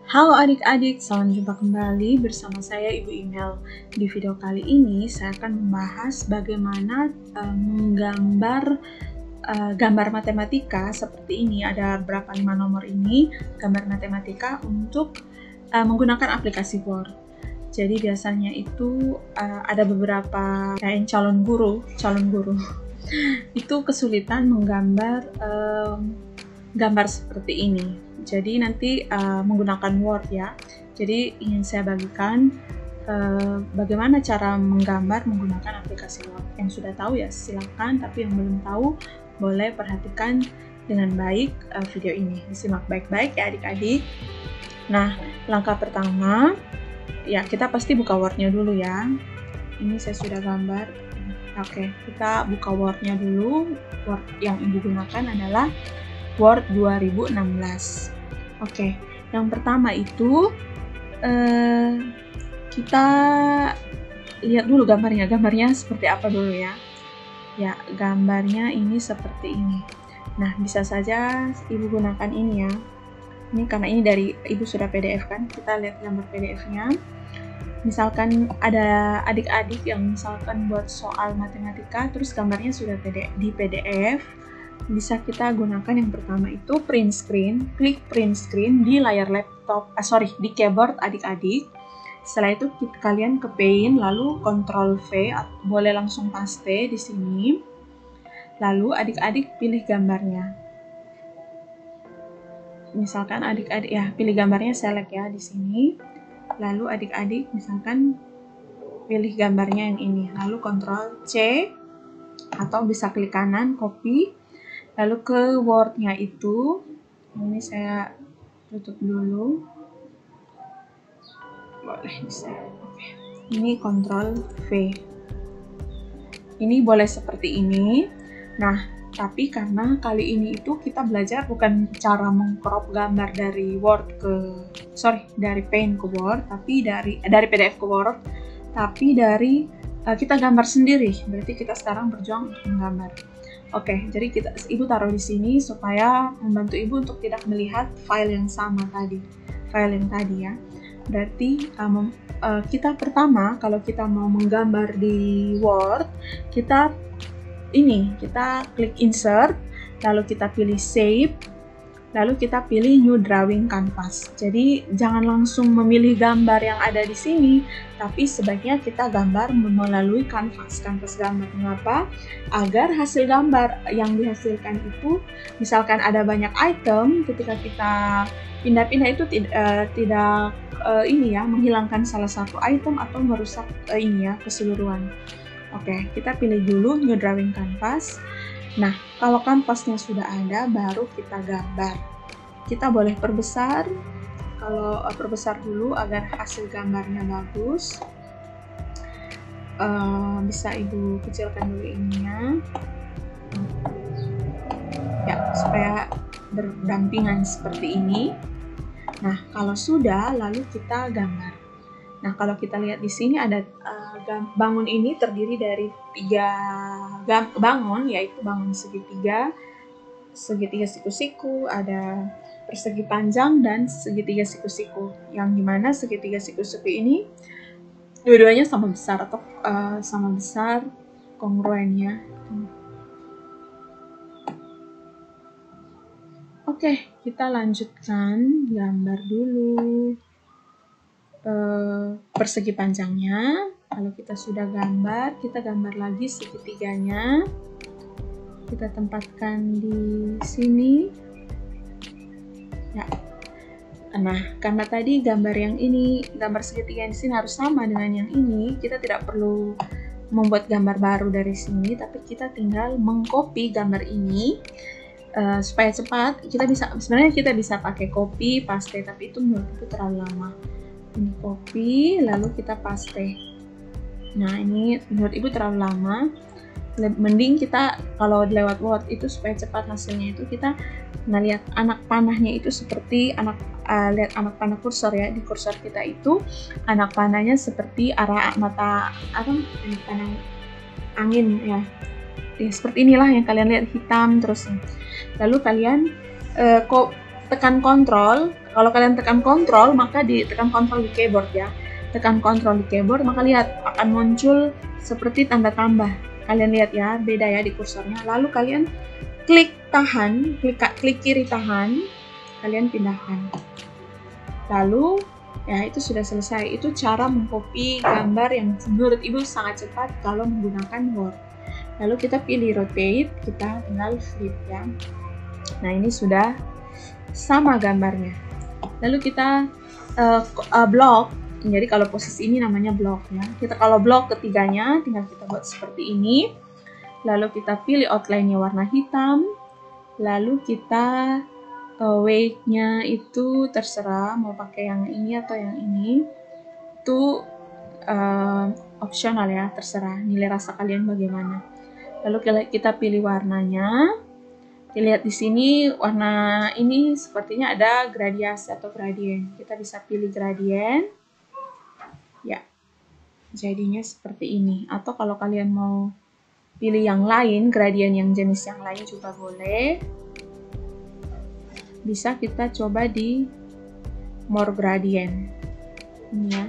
Halo adik-adik, salam jumpa kembali bersama saya Ibu Imel. Di video kali ini saya akan membahas bagaimana menggambar gambar matematika seperti ini. Ada berapa 5 nomor ini, gambar matematika untuk menggunakan aplikasi Word. Jadi biasanya itu ada beberapa kayak calon guru itu kesulitan menggambar gambar seperti ini. Jadi nanti menggunakan Word ya. Jadi ingin saya bagikan bagaimana cara menggambar menggunakan aplikasi Word. Yang sudah tahu ya silakan, tapi yang belum tahu boleh perhatikan dengan baik video ini. Disimak baik-baik ya adik-adik. Nah, langkah pertama ya kita pasti buka Word-nya dulu ya. Ini saya sudah gambar. Oke, kita buka Word-nya dulu. Word yang Ibu gunakan adalah Word 2016. Oke, yang pertama itu kita lihat dulu gambarnya. Gambarnya seperti apa dulu ya? Ya, gambarnya ini seperti ini. Nah, bisa saja Ibu gunakan ini ya. Ini karena ini dari Ibu sudah PDF kan? Kita lihat gambar PDF-nya. Misalkan ada adik-adik yang misalkan buat soal matematika, terus gambarnya sudah di PDF. Bisa kita gunakan yang pertama itu print screen. Klik print screen di layar laptop, di keyboard adik-adik. Setelah itu kalian ke Paint, lalu Ctrl V, boleh langsung paste di sini. Lalu adik-adik pilih gambarnya. Misalkan adik-adik ya, pilih gambarnya, select ya di sini. Lalu adik-adik misalkan pilih gambarnya yang ini. Lalu Ctrl C atau bisa klik kanan, copy. Lalu ke Word-nya itu, ini saya tutup dulu. Boleh bisa. Oke. Ini Ctrl V. Ini boleh seperti ini. Nah, tapi karena kali ini itu kita belajar bukan cara mengcrop gambar dari dari Paint ke Word, tapi dari PDF ke Word, tapi dari kita gambar sendiri. Berarti kita sekarang berjuang untuk menggambar. Oke, jadi Ibu taruh di sini supaya membantu Ibu untuk tidak melihat file yang sama tadi, file yang tadi ya. Berarti kita pertama kalau kita mau menggambar di Word, kita klik Insert, lalu kita pilih Save, lalu kita pilih New Drawing Canvas. Jadi jangan langsung memilih gambar yang ada di sini, tapi sebaiknya kita gambar melalui kanvas gambar. Mengapa? Agar hasil gambar yang dihasilkan itu, misalkan ada banyak item, ketika kita pindah-pindah itu tidak menghilangkan salah satu item atau merusak keseluruhan. Oke, kita pilih dulu New Drawing Canvas. Nah, kalau kanvasnya sudah ada, baru kita gambar. Kita boleh perbesar. Kalau perbesar dulu agar hasil gambarnya bagus. Bisa Ibu kecilkan dulu ininya. Ya, supaya berdampingan seperti ini. Nah, kalau sudah, lalu kita gambar. Nah, kalau kita lihat di sini ada bangun ini terdiri dari 3 bangun, yaitu bangun segitiga siku-siku, ada persegi panjang dan segitiga siku-siku. Yang dimana segitiga siku-siku ini dua-duanya sama besar atau sama besar kongruennya. Oke, kita lanjutkan gambar dulu persegi panjangnya. Kalau kita sudah gambar, kita gambar lagi segitiganya. Kita tempatkan di sini. Ya. Nah, karena tadi gambar segitiga yang di sini harus sama dengan yang ini, kita tidak perlu membuat gambar baru dari sini, tapi kita tinggal mengcopy gambar ini supaya cepat. Sebenarnya kita bisa pakai copy, paste, tapi itu menurut itu terlalu lama. Ini copy, lalu kita paste. Nah, ini menurut Ibu terlalu lama. Mending kita kalau lewat Word itu supaya cepat hasilnya itu kita lihat anak panahnya itu seperti lihat anak panah kursor ya. Di kursor kita itu anak panahnya seperti arah mata panah angin ya. Seperti inilah yang kalian lihat hitam terus. Lalu kalian tekan kontrol. Kalau kalian tekan kontrol, maka ditekan kontrol di keyboard ya. Tekan kontrol di keyboard, maka lihat akan muncul seperti tanda tambah. Kalian lihat ya, beda ya di kursornya. Lalu kalian klik tahan, klik kiri tahan, kalian pindahkan. Lalu ya itu sudah selesai. Itu cara mengcopy gambar yang menurut Ibu sangat cepat kalau menggunakan Word. Lalu kita pilih rotate, kita tinggal flip ya. Nah ini sudah sama gambarnya. Lalu kita blok. Jadi kalau posisi ini namanya blok ya. Kita kalau blok ketiganya tinggal kita buat seperti ini. Lalu kita pilih outline-nya warna hitam. Lalu kita weight-nya itu terserah mau pakai yang ini atau yang ini. Itu opsional ya, terserah nilai rasa kalian bagaimana. Lalu kita pilih warnanya. Dilihat di sini warna ini sepertinya ada gradiasi atau gradien. Kita bisa pilih gradien. Ya, jadinya seperti ini. Atau kalau kalian mau pilih yang lain, gradien yang jenis yang lain juga boleh. Bisa kita coba di more gradient. Ini ya,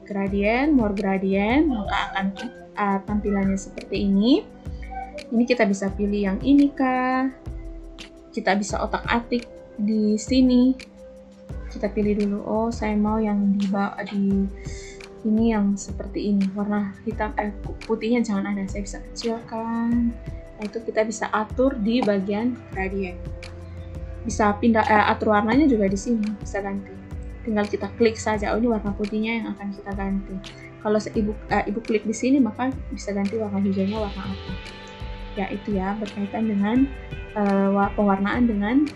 gradien, more gradient, maka akan tampilannya seperti ini. Ini kita bisa pilih yang ini kah? Kita bisa otak-atik di sini. Kita pilih dulu, oh saya mau yang di ini yang seperti ini, warna hitam putihnya jangan ada, saya bisa kecilkan. Nah, itu kita bisa atur di bagian gradien. Bisa pindah atur warnanya juga di sini, bisa ganti. Tinggal kita klik saja, oh ini warna putihnya yang akan kita ganti. Kalau ibu klik di sini maka bisa ganti warna hijaunya warna apa. Ya itu ya, berkaitan dengan pewarnaan dengan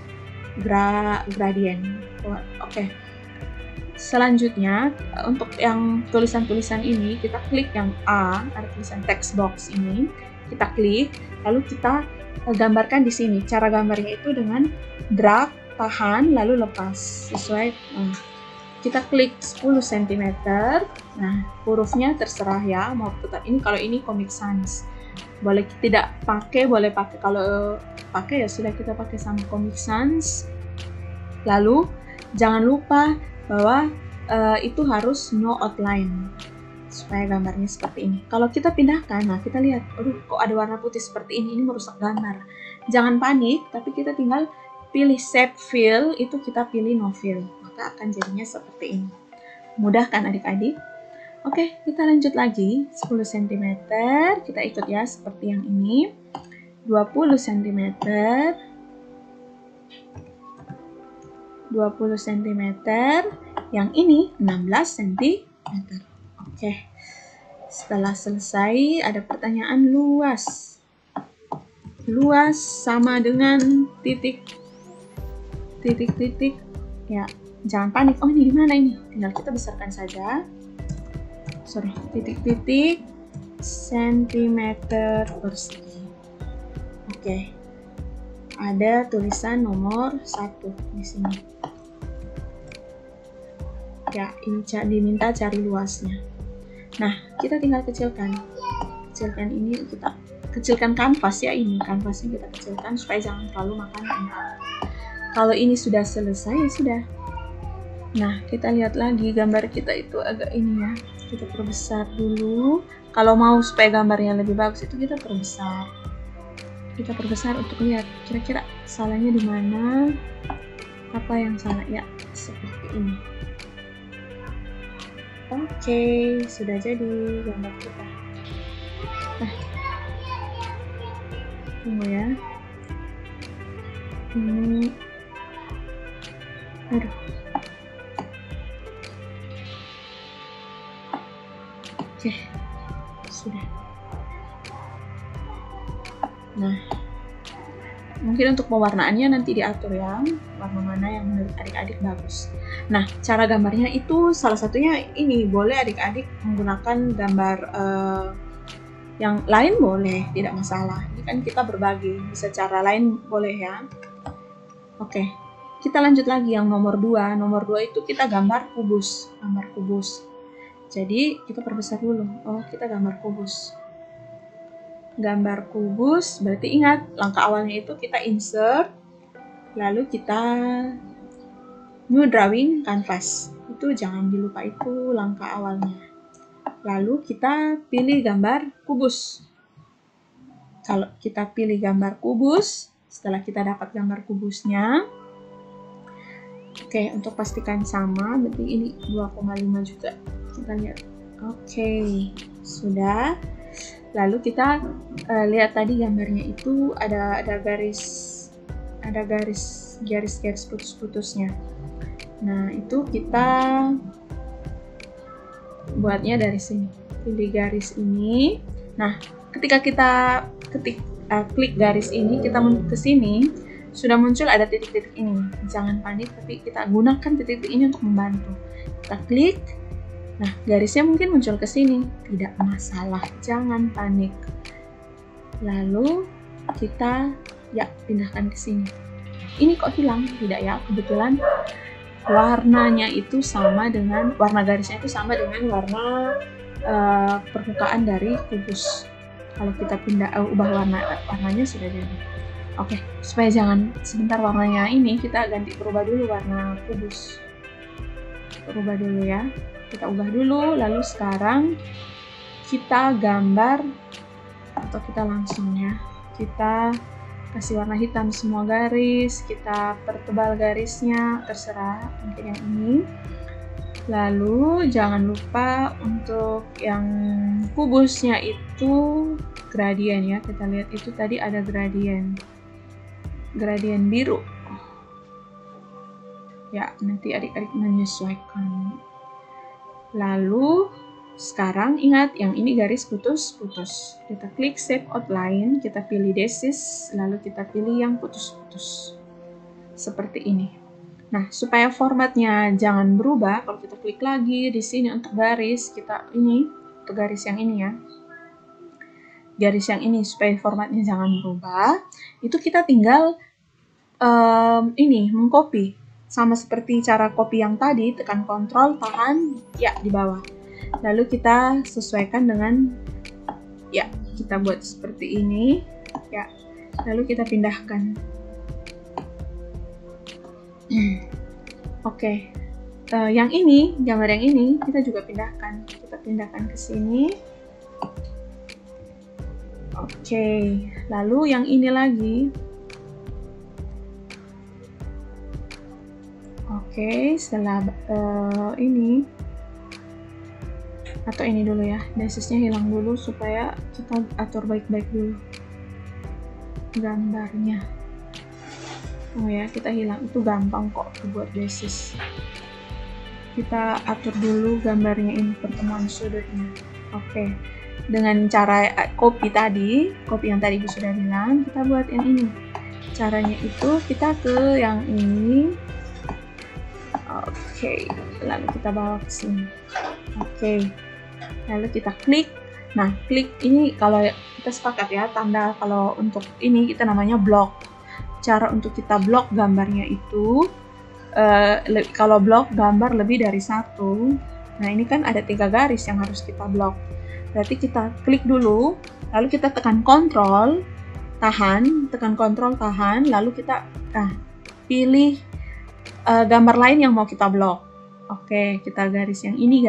gradien. Oke. Selanjutnya untuk yang tulisan-tulisan ini kita klik yang A, ada tulisan text box ini, kita klik, lalu kita gambarkan di sini. Cara gambarnya itu dengan drag, tahan, lalu lepas sesuai. Kita klik 10 cm. Nah, hurufnya terserah ya, mau tetap ini, kalau ini Comic Sans. Boleh tidak pakai, boleh pakai. Kalau pakai ya sudah kita pakai sama Comic Sans. Lalu jangan lupa bahwa itu harus no outline supaya gambarnya seperti ini. Kalau kita pindahkan, nah kita lihat, aduh kok ada warna putih seperti ini merusak gambar. Jangan panik, tapi kita tinggal pilih save fill, itu kita pilih no fill, maka akan jadinya seperti ini. Mudah kan adik-adik? Oke, kita lanjut lagi. 10 cm, kita ikut ya seperti yang ini. 20 cm, 20 cm, yang ini 16 cm. Oke, setelah selesai ada pertanyaan luas. Luas sama dengan titik. Ya, jangan panik. Oh ini gimana ini? Tinggal kita besarkan saja. Titik-titik sentimeter persegi. Oke. Ada tulisan nomor 1 di sini. Ya, ini diminta cari luasnya. Nah, kita tinggal kecilkan. Kecilkan ini, kita kecilkan kanvas ya, ini kanvasnya kita kecilkan supaya jangan terlalu makan tempat. Kalau ini sudah selesai, ya sudah. Nah, kita lihat lagi gambar kita itu agak ini ya. Kita perbesar dulu. Kalau mau supaya gambarnya lebih bagus itu kita perbesar. Kita perbesar untuk lihat kira-kira salahnya di mana, apa yang salah ya, seperti ini. Oke, sudah jadi gambar kita. Nah, tunggu ya. Ini, aduh. Oke, sudah. Nah, mungkin untuk pewarnaannya nanti diatur ya, warna mana yang menurut adik-adik bagus. Nah, cara gambarnya itu salah satunya ini, boleh adik-adik menggunakan gambar yang lain boleh, tidak masalah. Ini kan kita berbagi, bisa cara lain boleh ya. Oke, kita lanjut lagi yang nomor 2. Nomor 2 itu kita gambar kubus. Jadi kita perbesar dulu. Oh, kita gambar kubus. Gambar kubus berarti ingat langkah awalnya itu kita insert, Lalu kita new drawing canvas. Itu jangan dilupa, itu langkah awalnya. Lalu kita pilih gambar kubus. Kalau kita pilih gambar kubus, setelah kita dapat gambar kubusnya, oke, untuk pastikan sama, berarti ini 2,5 juga. Kita lihat. Oke, sudah. Lalu kita lihat tadi gambarnya itu ada garis putus-putusnya. Nah, itu kita buatnya dari sini. Pilih garis ini. Nah, ketika kita klik garis ini, kita ke sini, sudah muncul ada titik-titik ini. Jangan panik, tapi kita gunakan titik-titik ini untuk membantu. Kita klik. Nah, garisnya mungkin muncul ke sini. Tidak masalah, jangan panik. Lalu kita pindahkan ke sini. Ini kok hilang? Tidak ya, kebetulan warnanya itu sama dengan, warna garisnya itu sama dengan warna permukaan dari kubus. Kalau kita ubah warnanya sudah jadi. Oke, supaya jangan sebentar warnanya ini, kita berubah dulu warna kubus. Ubah dulu ya. Kita ubah dulu, lalu sekarang kita gambar, atau kita langsung ya. Kita kasih warna hitam semua garis, kita pertebal garisnya, terserah, mungkin yang ini. Lalu jangan lupa untuk yang kubusnya itu gradien ya. Kita lihat itu tadi ada gradien biru. Ya, nanti adik-adik menyesuaikan. Lalu sekarang ingat yang ini garis putus-putus. Kita klik Save Outline, kita pilih Desist, lalu kita pilih yang putus-putus. Seperti ini. Nah, supaya formatnya jangan berubah, kalau kita klik lagi di sini untuk garis, untuk garis yang ini ya. Garis yang ini, supaya formatnya jangan berubah, itu kita tinggal mengcopy. Sama seperti cara copy yang tadi, tekan Ctrl, tahan, ya di bawah. Lalu kita sesuaikan dengan, kita buat seperti ini, ya. Lalu kita pindahkan. Oke, yang ini, gambar yang ini, kita juga pindahkan. Kita pindahkan ke sini. Oke, lalu yang ini lagi. Oke, setelah ini, atau ini dulu ya, desisnya hilang dulu supaya kita atur baik-baik dulu gambarnya. Oh ya, kita hilang, itu gampang kok buat desis. Kita atur dulu gambarnya ini, pertemuan sudutnya. Oke, dengan cara copy yang tadi sudah bilang, kita buat yang ini. Caranya itu kita ke yang ini. Oke, lalu kita bawa ke sini. Oke, lalu kita klik. Nah, klik ini kalau kita sepakat ya, tanda kalau untuk ini kita namanya blok. Cara untuk kita blok gambarnya itu, kalau blok gambar lebih dari satu, nah ini kan ada 3 garis yang harus kita blok. Berarti kita klik dulu, lalu kita tekan Ctrl, tahan, lalu kita pilih gambar lain yang mau kita blok. Oke, kita garis yang ini,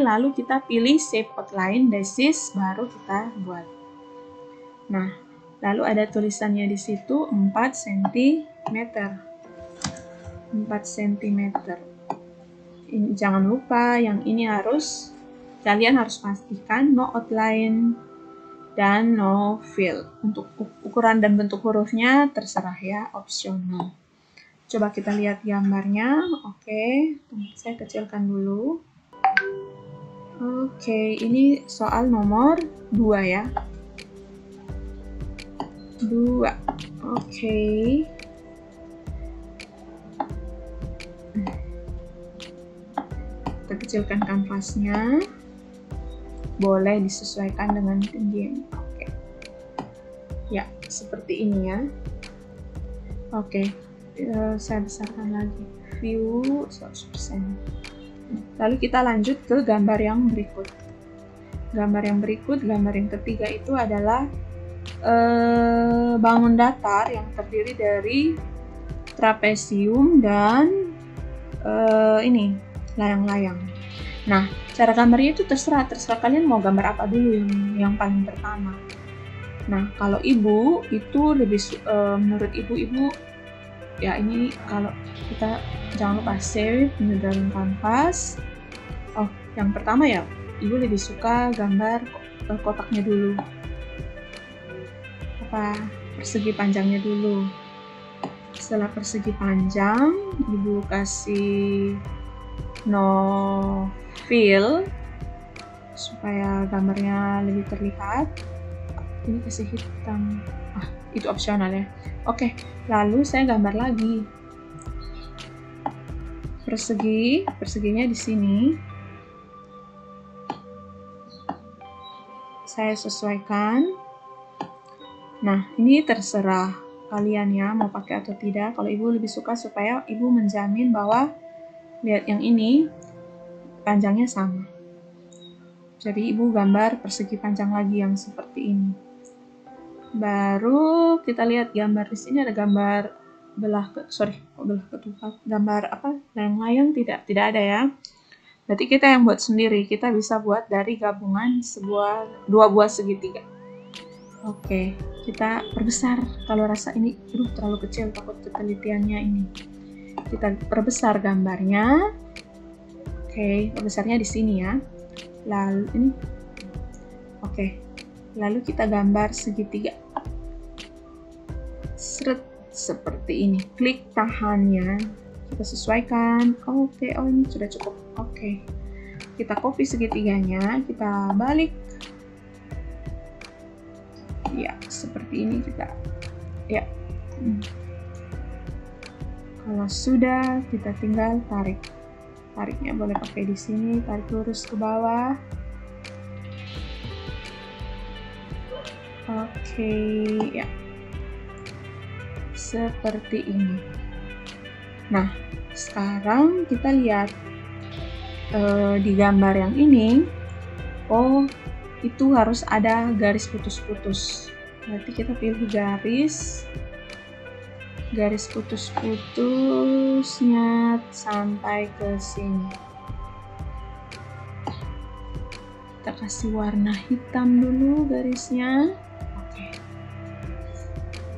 lalu kita pilih Save Outline, Desist, baru kita buat. Nah, lalu ada tulisannya di situ 4 cm. 4 cm. Ini, jangan lupa yang ini kalian harus pastikan no outline dan no fill. Untuk ukuran dan bentuk hurufnya terserah ya, opsional. Coba kita lihat gambarnya. Oke, saya kecilkan dulu. Oke, ini soal nomor 2 ya. 2. Oke. Kita kecilkan kanvasnya. Boleh disesuaikan dengan tingginya. Oke. Ya, seperti ini ya. Oke. Saya besarkan lagi. View 100%. Lalu kita lanjut ke gambar yang berikut. Gambar yang ketiga itu adalah bangun datar yang terdiri dari trapesium, dan ini layang-layang. Nah, cara gambarnya itu terserah kalian mau gambar apa dulu yang paling pertama. Nah, kalau ibu itu lebih menurut ibu ya, ini kalau kita jangan lupa save new drawing canvas. Oh, yang pertama ya, ibu lebih suka gambar kotaknya dulu, persegi panjangnya dulu. Setelah persegi panjang, ibu kasih no fill supaya gambarnya lebih terlihat. Ini kasih hitam, itu opsional ya. Oke, lalu saya gambar lagi perseginya di sini. Saya sesuaikan. Nah, ini terserah kalian ya mau pakai atau tidak. Kalau ibu lebih suka supaya ibu menjamin bahwa lihat yang ini panjangnya sama. Jadi ibu gambar persegi panjang lagi yang seperti ini. Baru kita lihat gambar di sini ada gambar gambar layang-layang tidak ada ya. Berarti kita yang buat sendiri. Kita bisa buat dari gabungan dua buah segitiga. Oke, kita perbesar. Kalau rasa ini terlalu kecil, takut ketelitiannya ini. Kita perbesar gambarnya. Oke, perbesarnya di sini ya. Lalu ini. Oke. Lalu kita gambar segitiga. Seperti ini. Klik tahannya. Kita sesuaikan. Oke, ini sudah cukup. Oke. Kita copy segitiganya, kita balik. Ya, seperti ini kita. Ya. Kalau sudah, kita tinggal tarik. Tariknya boleh pakai di sini, tarik lurus ke bawah. Oke, ya. Seperti ini. Nah, sekarang kita lihat di gambar yang ini. Oh, itu harus ada garis putus-putus. Berarti kita pilih garis putus-putusnya sampai ke sini. Kita kasih warna hitam dulu garisnya. Oke.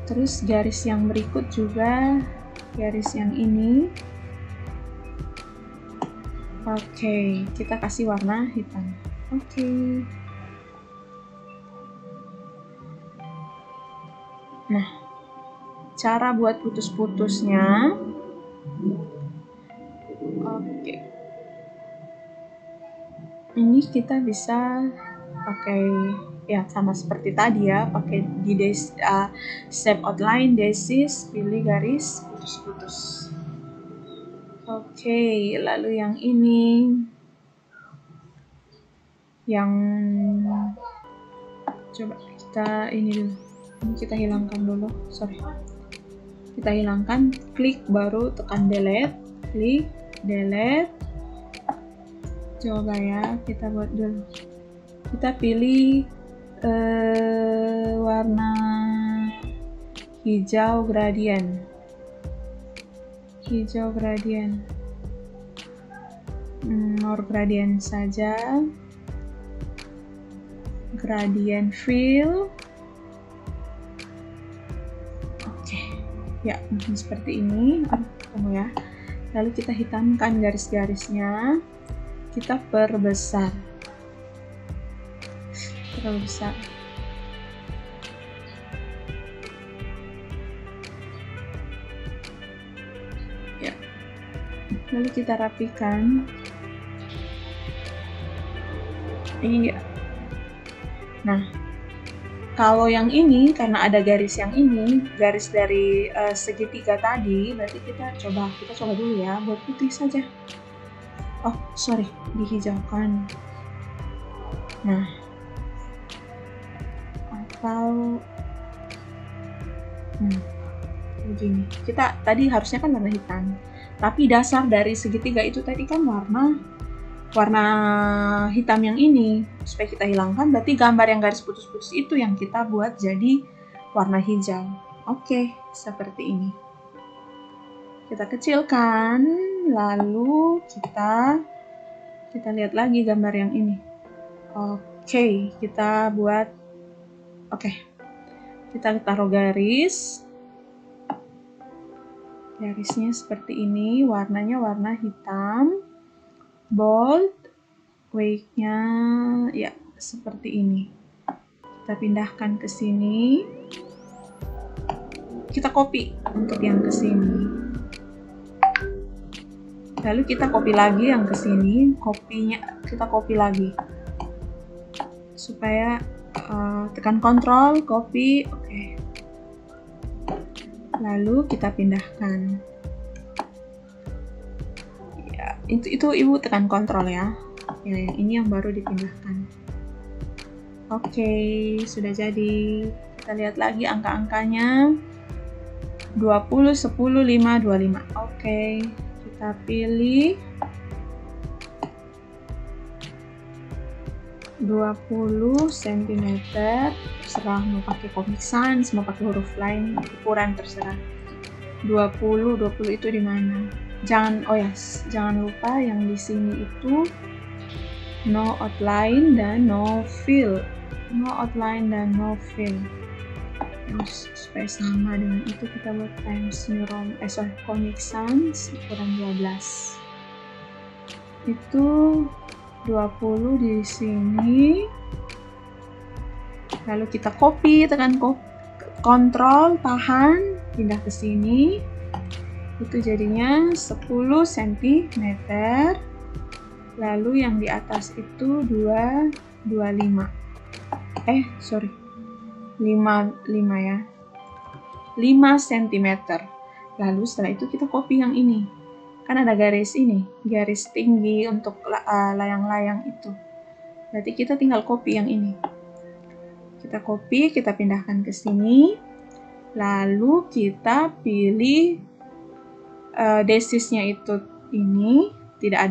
Terus garis yang berikut juga, garis yang ini. Oke, kita kasih warna hitam. Oke. Nah, cara buat putus-putusnya. Oke. Ini kita bisa pakai ya sama seperti tadi ya, pakai di shape outline, desis, pilih garis putus-putus. Oke, lalu yang ini, coba kita ini dulu. Ini kita hilangkan dulu, kita hilangkan, klik baru tekan delete, klik delete. Coba ya, kita buat dulu. Kita pilih warna hijau gradient. More gradient saja. Gradient fill. Oke, ya seperti ini. Tunggu ya. Lalu kita hitamkan garis-garisnya. Kita perbesar. Terlalu besar. Ya. Lalu kita rapikan. Iya. Nah, kalau yang ini karena ada garis yang ini, garis dari segitiga tadi, berarti kita coba dulu ya, buat putih saja. Oh, dihijaukan. Nah, atau begini. Kita tadi harusnya kan warna hitam, tapi dasar dari segitiga itu tadi kan warna hitam yang ini. Supaya kita hilangkan, berarti gambar yang garis putus-putus itu yang kita buat jadi warna hijau. Oke, seperti ini. Kita kecilkan, lalu kita lihat lagi gambar yang ini. Oke, kita buat, kita taruh garis. Garisnya seperti ini, warnanya warna hitam, bold, weight-nya ya seperti ini. Kita pindahkan ke sini. Kita copy untuk yang ke sini. Lalu kita copy lagi yang ke sini, kita copy lagi. Supaya tekan Ctrl, copy, oke. Lalu kita pindahkan. Ya, itu Ibu tekan Ctrl ya. Ya, yang ini yang baru dipindahkan. Oke, sudah jadi. Kita lihat lagi angka-angkanya. 20, 10, 5, 25. Oke, kita pilih 20 cm. Terserah mau pakai Comic Sans, mau pakai huruf lain, ukuran terserah. 20 itu di mana? Jangan lupa yang di sini itu no outline dan no fill. No outline dan no fill. Terus supaya sama dengan itu kita buat Times New Roman, Comic Sans ukuran 12. Itu 20 di sini. Lalu kita copy, tekan Ctrl, tahan, pindah ke sini. Itu jadinya 10 cm. Lalu yang di atas itu 25. 5 ya. 5 cm. Lalu setelah itu kita copy yang ini. Kan ada garis ini, garis tinggi untuk layang-layang itu. Berarti kita tinggal copy yang ini. Kita copy, kita pindahkan ke sini. Lalu kita pilih desisnya itu ini, tidak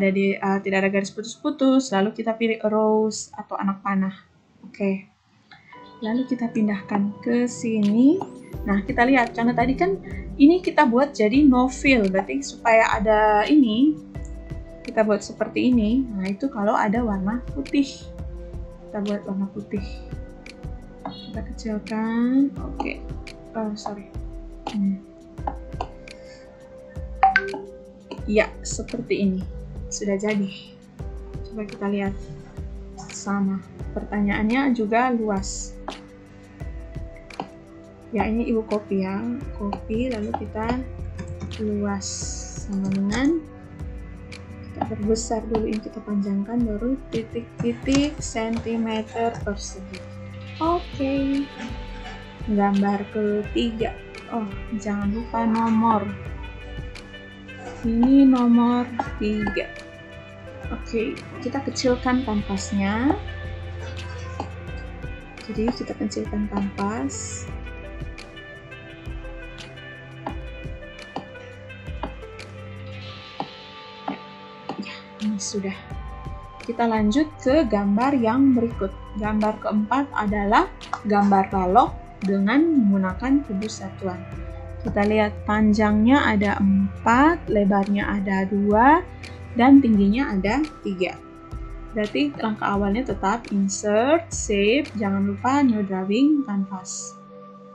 ada garis putus-putus. Lalu kita pilih rose atau anak panah. Oke. Lalu kita pindahkan ke sini. Nah, kita lihat karena tadi kan ini kita buat jadi no fill, berarti supaya ada ini kita buat seperti ini. Nah, itu kalau ada warna putih. Kita buat warna putih. Kita kecilkan. Oke. Ya, seperti ini. Sudah jadi. Coba kita lihat. Sama. Pertanyaannya juga luas. Ya, ini Ibu copy ya. Copy, lalu kita luas. Sama dengan kita perbesar dulu, ini kita panjangkan, baru titik-titik centimeter persegi. Oke. Gambar ketiga. Jangan lupa nomor. Ini nomor 3. Oke, kita kecilkan kanvasnya. Jadi kita kecilkan kanvas. Ya, ini sudah. Kita lanjut ke gambar yang berikut. Gambar keempat adalah gambar balok dengan menggunakan kubus satuan. Kita lihat panjangnya ada 4, lebarnya ada 2, dan tingginya ada 3. Berarti langkah awalnya tetap insert, save, jangan lupa new drawing canvas.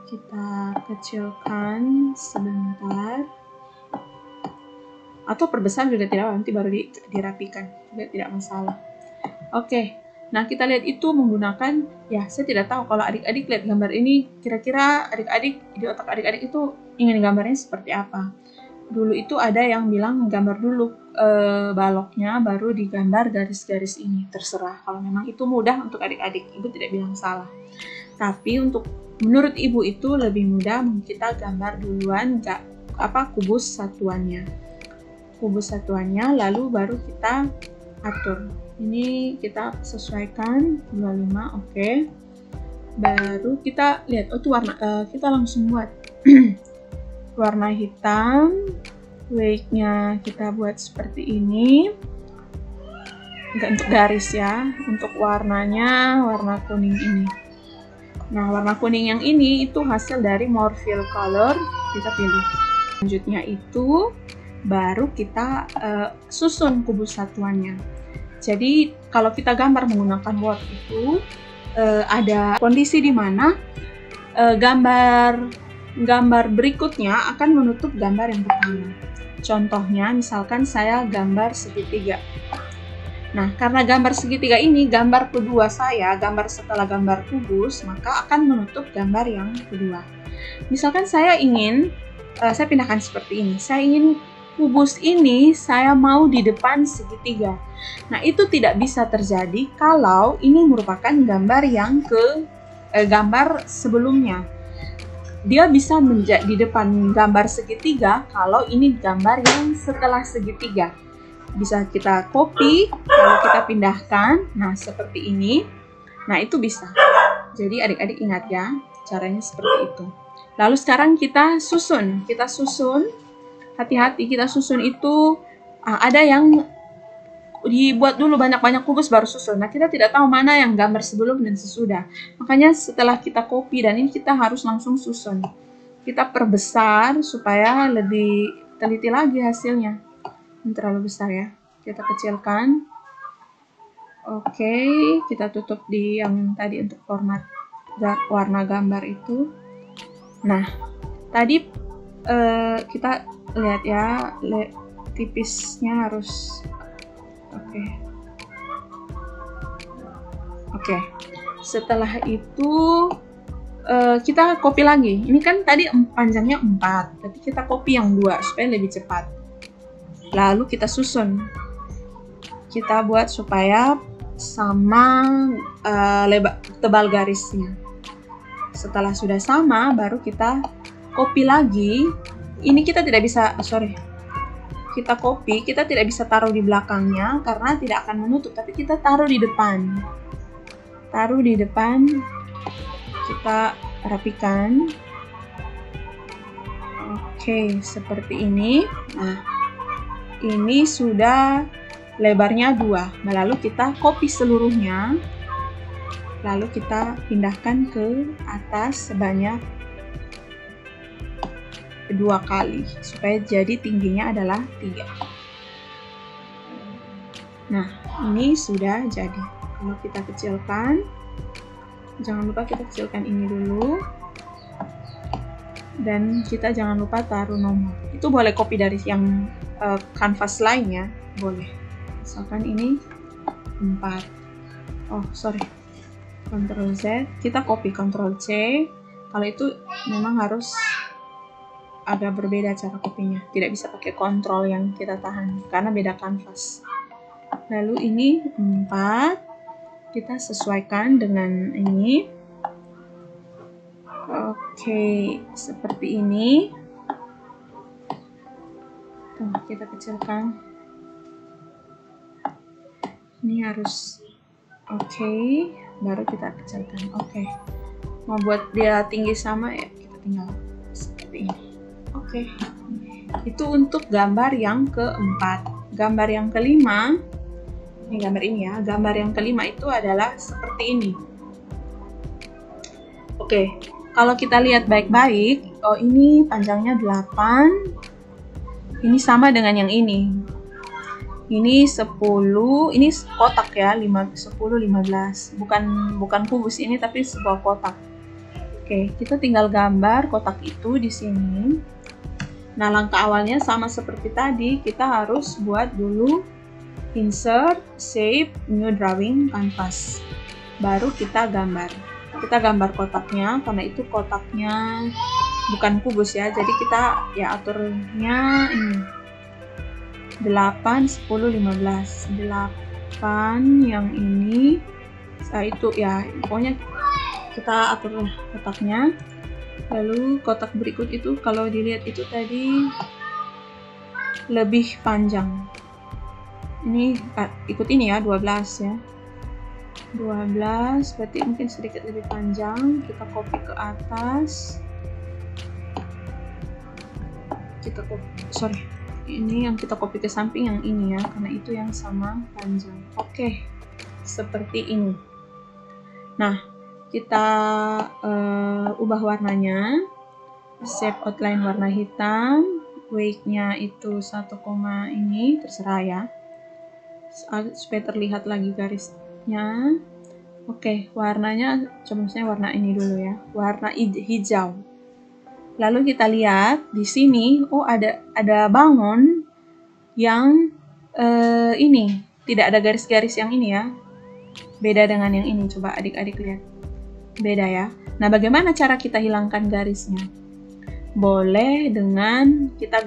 Kita kecilkan sebentar. Atau perbesar juga tidak, nanti baru dirapikan, juga tidak masalah. Oke, nah kita lihat itu menggunakan, ya saya tidak tahu kalau adik-adik lihat gambar ini, kira-kira adik-adik, di otak adik-adik itu ingin gambarnya seperti apa. Dulu itu ada yang bilang gambar dulu baloknya, baru digambar garis-garis ini. Terserah, kalau memang itu mudah untuk adik-adik, Ibu tidak bilang salah. Tapi menurut Ibu itu lebih mudah kita gambar duluan kubus satuannya. Kubus satuannya, lalu baru kita atur. Ini kita sesuaikan 25, oke. Baru kita lihat, itu warna, kita langsung buat warna hitam, weight-nya kita buat seperti ini. Enggak untuk garis ya, untuk warnanya warna kuning ini. Nah, warna kuning yang ini itu hasil dari Morphle Color, kita pilih. Selanjutnya itu baru kita susun kubus satuannya. Jadi kalau kita gambar menggunakan Word itu ada kondisi di mana gambar berikutnya akan menutup gambar yang pertama. Contohnya, misalkan saya gambar segitiga. Nah, karena gambar segitiga ini gambar kedua saya, gambar setelah gambar kubus, maka akan menutup gambar yang kedua. Misalkan saya ingin, saya pindahkan seperti ini. Saya ingin kubus ini saya mau di depan segitiga. Nah, itu tidak bisa terjadi kalau ini merupakan gambar yang gambar sebelumnya. Dia bisa menjadi di depan gambar segitiga kalau ini gambar yang setelah segitiga. Bisa kita copy, lalu kita pindahkan. Nah, seperti ini. Nah, itu bisa. Jadi adik-adik ingat ya, caranya seperti itu. Lalu sekarang kita susun. Hati-hati, kita susun itu ada yang dibuat dulu banyak-banyak kubus baru susun. Nah, kita tidak tahu mana yang gambar sebelum dan sesudah. Makanya setelah kita copy dan ini kita harus langsung susun. Kita perbesar supaya lebih teliti lagi hasilnya. Ini terlalu besar ya. Kita kecilkan. Oke, kita tutup di yang tadi untuk format warna gambar itu. Nah, tadi kita lihat ya, tipisnya harus Oke. Setelah itu kita copy lagi. Ini kan tadi panjangnya 4, tapi kita copy yang 2 supaya lebih cepat. Lalu kita susun. Kita buat supaya sama tebal garisnya. Setelah sudah sama, baru kita copy lagi. Ini kita tidak bisa, kita copy, kita tidak bisa taruh di belakangnya karena tidak akan menutup, tapi kita taruh di depan. Taruh di depan, kita rapikan. Oke, seperti ini. Nah, ini sudah lebarnya 2. Lalu kita copy seluruhnya. Lalu kita pindahkan ke atas sebanyak 2 kali supaya jadi tingginya adalah 3. Nah, ini sudah jadi. Kalau kita kecilkan, jangan lupa kita kecilkan ini dulu, dan kita jangan lupa taruh nomor. Itu boleh copy dari yang kanvas lain ya, boleh. Misalkan ini 4. Ctrl Z, kita copy Ctrl C. Kalau itu memang harus agak berbeda cara kopinya, tidak bisa pakai kontrol yang kita tahan karena beda kanvas. Lalu ini 4, kita sesuaikan dengan ini. Oke, seperti ini. Tuh, kita kecilkan. Ini harus baru kita kecilkan. Mau buat dia tinggi sama ya, kita tinggal seperti ini. Itu untuk gambar yang keempat. Gambar yang kelima, ini gambar ini ya. Gambar yang kelima itu adalah seperti ini. Kalau kita lihat baik-baik, ini panjangnya 8. Ini sama dengan yang ini. Ini 10, ini kotak ya, 10, 15. Bukan kubus ini tapi sebuah kotak. Kita tinggal gambar kotak itu di sini. Nah, langkah awalnya sama seperti tadi, kita harus buat dulu insert, save, new drawing, canvas. Baru kita gambar. Kita gambar kotaknya, karena itu kotaknya bukan kubus ya, jadi kita ya aturnya ini 8, 10, 15. 8 yang ini, itu ya, pokoknya kita atur kotaknya. Lalu kotak berikut itu kalau dilihat itu tadi lebih panjang. Ini ikut ini ya, 12 ya. 12 berarti mungkin sedikit lebih panjang. Kita copy ke atas. Ini yang kita copy ke samping yang ini ya, karena itu yang sama panjang. Seperti ini. Nah, kita ubah warnanya, shape outline warna hitam, weight-nya itu 1, ini terserah ya, supaya terlihat lagi garisnya. Oke, warnanya coba misalnya warna ini dulu ya, warna hijau. Lalu kita lihat di sini, oh ada bangun yang ini tidak ada garis-garis yang ini ya, beda dengan yang ini. Coba adik-adik lihat, beda ya. Nah, bagaimana cara kita hilangkan garisnya? Boleh dengan kita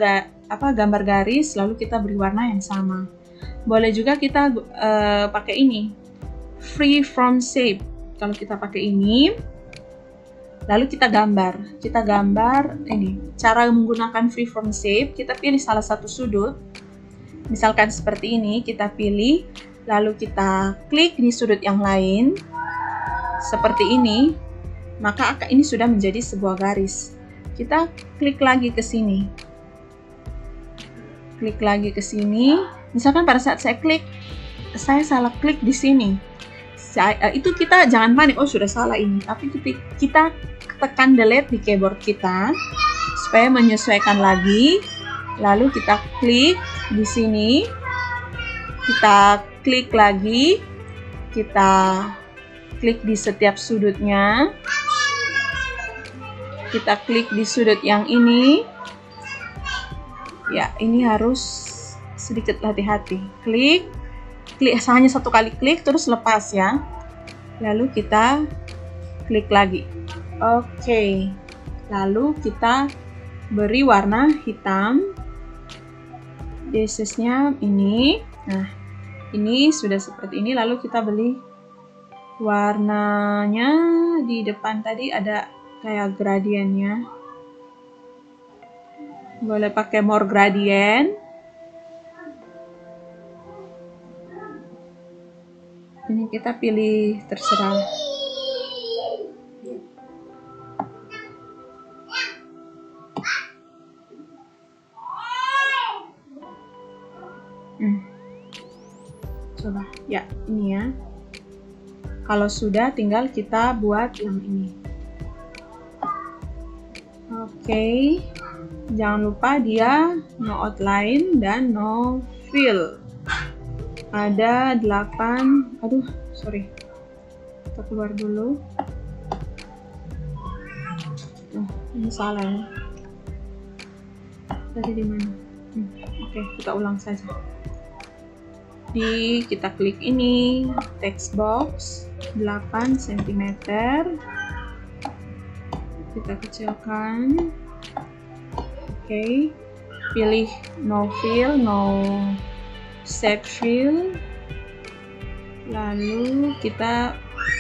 gambar garis lalu kita beri warna yang sama. Boleh juga kita pakai ini, free from shape. Kalau kita pakai ini, lalu kita gambar ini. Cara menggunakan free from shape, kita pilih salah satu sudut. Misalkan seperti ini, kita pilih, lalu kita klik di sudut yang lain, seperti ini, maka ini sudah menjadi sebuah garis. Kita klik lagi ke sini. Klik lagi ke sini. Misalkan pada saat saya klik, saya salah klik di sini. Itu kita jangan panik, oh sudah salah ini. Tapi kita tekan delete di keyboard kita supaya menyesuaikan lagi. Lalu kita klik di sini. Kita klik lagi. Kita klik di setiap sudutnya. Kita klik di sudut yang ini. Ya, ini harus sedikit hati-hati. Klik hanya satu kali klik terus lepas ya. Lalu kita klik lagi. Oke. Lalu kita beri warna hitam. Basisnya ini. Nah, ini sudah seperti ini. Lalu kita beli warnanya di depan tadi ada kayak gradiennya. Boleh pakai more gradient. Ini kita pilih terserah. Coba ya, ini ya. Kalau sudah, tinggal kita buat yang ini. Oke, jangan lupa dia no outline dan no fill. Ada 8, sorry, kita keluar dulu. Ini salah ya. Tadi di mana? Oke, kita ulang saja. Kita klik ini, text box 8 cm. Kita kecilkan. Oke, pilih no fill, no shape fill. Lalu kita,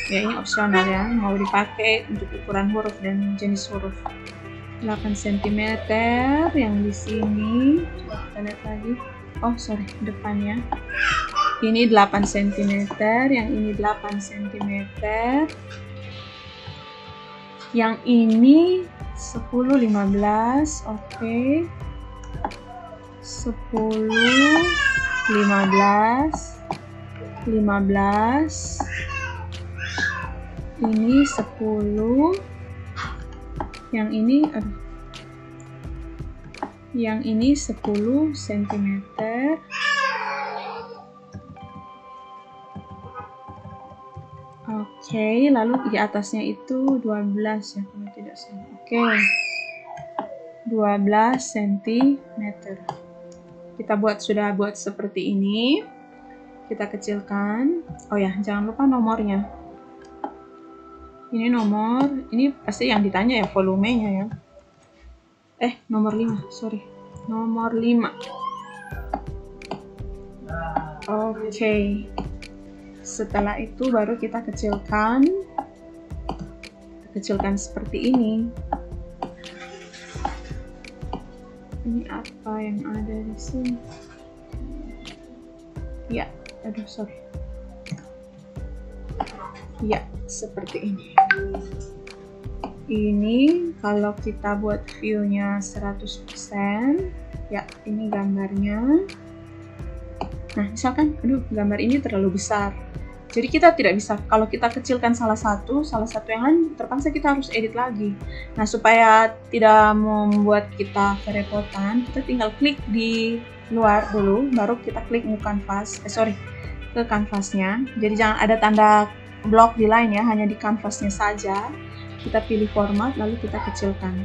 ya ini opsional ya, mau dipakai untuk ukuran huruf dan jenis huruf. 8 cm yang di sini. Coba kita lihat lagi. Oh sorry, depannya. Ini 8 cm, yang ini 8 cm. Yang ini 10, 15, oke. 10, 15, 15. Ini 10. Yang ini, yang ini 10 cm. Oke, lalu di atasnya itu 12 ya, kalau tidak salah. Oke, 12 cm. Kita sudah buat seperti ini. Kita kecilkan. Oh ya, jangan lupa nomornya. Ini nomor, ini pasti yang ditanya ya volumenya ya. Nomor 5, sorry. Nomor 5. Oke. Setelah itu baru kita kecilkan. Kecilkan seperti ini. Ini apa yang ada di sini? Ya, sorry. Ya, seperti ini. Ini kalau kita buat view-nya 100%, ya ini gambarnya. Nah, misalkan, gambar ini terlalu besar. Jadi kita tidak bisa, kalau kita kecilkan salah satu yang lain terpaksa kita harus edit lagi. Nah, supaya tidak membuat kita kerepotan, kita tinggal klik di luar dulu, baru kita klik new canvas, ke kanvasnya. Jadi jangan ada tanda blok di line ya, hanya di kanvasnya saja. Kita pilih format, lalu kita kecilkan.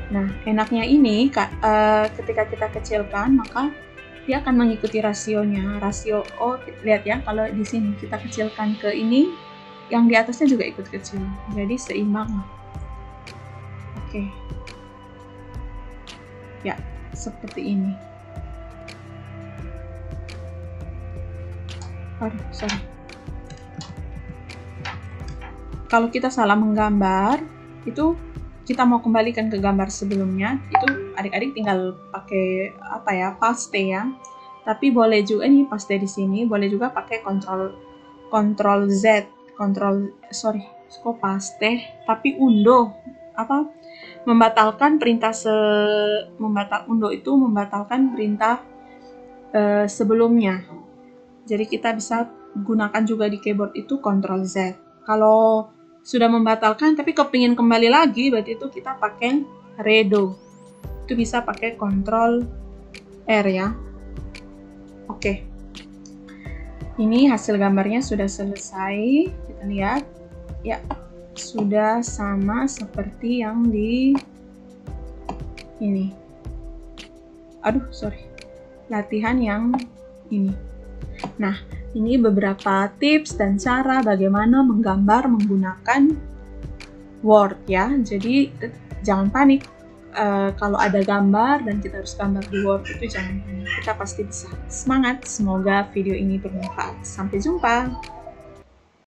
Nah, enaknya ini, ketika kita kecilkan, maka dia akan mengikuti rasionya. Lihat ya, kalau di sini kita kecilkan ke ini, yang di atasnya juga ikut kecil. Jadi seimbang. Oke. Ya, seperti ini. Sorry. Kalau kita salah menggambar, itu kita mau kembalikan ke gambar sebelumnya, itu adik-adik tinggal pakai paste ya. Tapi boleh juga nih paste di sini, boleh juga pakai Ctrl Z, paste, tapi undo membatalkan perintah undo itu membatalkan perintah sebelumnya. Jadi kita bisa gunakan juga di keyboard itu Ctrl Z. Kalau sudah membatalkan tapi kepingin kembali lagi, berarti itu kita pakai redo. Itu bisa pakai Ctrl R ya. Oke. Ini hasil gambarnya sudah selesai. Kita lihat. Ya, sudah sama seperti yang di ini. Latihan yang ini. Nah, ini beberapa tips dan cara bagaimana menggambar menggunakan Word ya. Jadi jangan panik kalau ada gambar dan kita harus gambar di Word, itu jangan panik. Kita pasti bisa. Semangat, semoga video ini bermanfaat. Sampai jumpa.